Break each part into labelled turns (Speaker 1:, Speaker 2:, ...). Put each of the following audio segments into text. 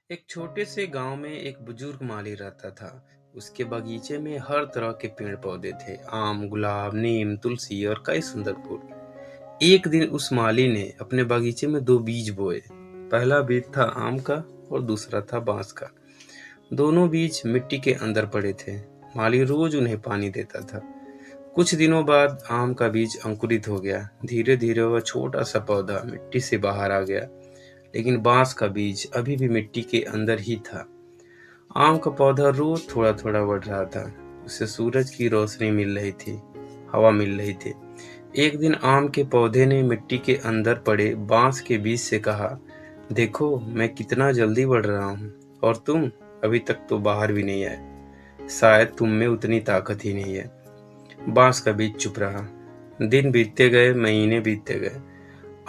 Speaker 1: एक छोटे से गांव में एक बुजुर्ग माली रहता था। उसके बगीचे में हर तरह के पेड़ पौधे थे। आम, गुलाब, नीम, तुलसी और कई सुंदर फूल। एक दिन उस माली ने अपने बगीचे में दो बीज बोए। पहला बीज था आम का और दूसरा था बांस का। दोनों बीज मिट्टी के अंदर पड़े थे। माली रोज उन्हें पानी देता था। कुछ दिनों बाद आम का बीज अंकुरित हो गया। धीरे धीरे वह छोटा सा पौधा मिट्टी से बाहर आ गया। लेकिन बांस का बीज अभी भी मिट्टी के अंदर ही था। आम का पौधा रोज थोड़ा थोड़ा बढ़ रहा था। उसे सूरज की रोशनी मिल रही थी, हवा मिल रही थी। एक दिन आम के पौधे ने मिट्टी के अंदर पड़े बांस के बीज से कहा, देखो मैं कितना जल्दी बढ़ रहा हूँ, और तुम अभी तक तो बाहर भी नहीं आए। शायद तुम में उतनी ताकत ही नहीं है। बांस का बीज चुप रहा। दिन बीतते गए, महीने बीतते गए।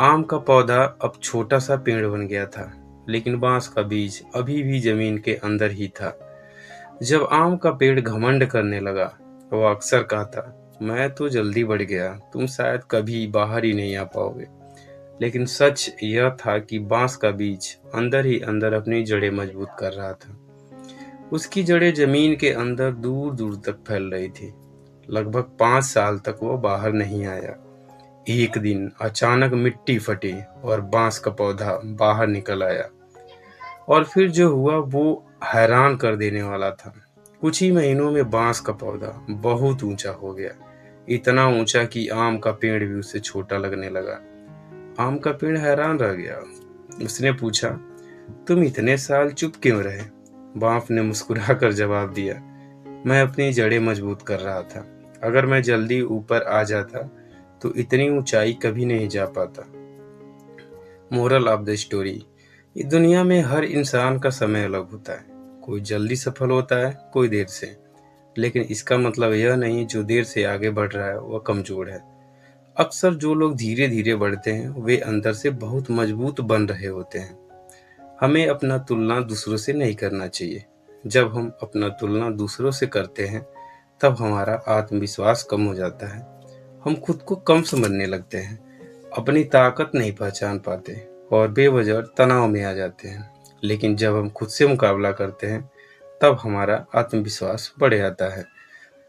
Speaker 1: आम का पौधा अब छोटा सा पेड़ बन गया था, लेकिन बांस का बीज अभी भी जमीन के अंदर ही था। जब आम का पेड़ घमंड करने लगा, वो अक्सर कहता, मैं तो जल्दी बढ़ गया, तुम शायद कभी बाहर ही नहीं आ पाओगे। लेकिन सच यह था कि बांस का बीज अंदर ही अंदर अपनी जड़ें मजबूत कर रहा था। उसकी जड़ें जमीन के अंदर दूर दूर तक फैल रही थी। लगभग 5 साल तक वो बाहर नहीं आया। एक दिन अचानक मिट्टी फटी और बांस का पौधा बाहर निकल आया। और फिर जो हुआ वो हैरान कर देने वाला था। कुछ ही महीनों में बांस का पौधा बहुत ऊंचा हो गया। इतना ऊंचा कि आम का पेड़ भी उससे छोटा लगने लगा। आम का पेड़ हैरान रह गया। उसने पूछा, तुम इतने साल चुप क्यों रहे? बांस ने मुस्कुरा कर जवाब दिया, मैं अपनी जड़ें मजबूत कर रहा था। अगर मैं जल्दी ऊपर आ जाता तो इतनी ऊंचाई कभी नहीं जा पाता। मोरल ऑफ द स्टोरी, इस दुनिया में हर इंसान का समय अलग होता है। कोई जल्दी सफल होता है, कोई देर से। लेकिन इसका मतलब यह नहीं जो देर से आगे बढ़ रहा है वह कमजोर है। अक्सर जो लोग धीरे धीरे बढ़ते हैं वे अंदर से बहुत मजबूत बन रहे होते हैं। हमें अपना तुलना दूसरों से नहीं करना चाहिए। जब हम अपना तुलना दूसरों से करते हैं तब हमारा आत्मविश्वास कम हो जाता है। हम खुद को कम समझने लगते हैं, अपनी ताकत नहीं पहचान पाते और बेवजह तनाव में आ जाते हैं। लेकिन जब हम खुद से मुकाबला करते हैं तब हमारा आत्मविश्वास बढ़ जाता है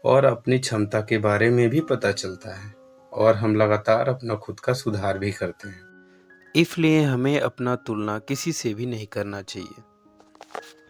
Speaker 1: और अपनी क्षमता के बारे में भी पता चलता है, और हम लगातार अपना खुद का सुधार भी करते हैं। इसलिए हमें अपना तुलना किसी से भी नहीं करना चाहिए।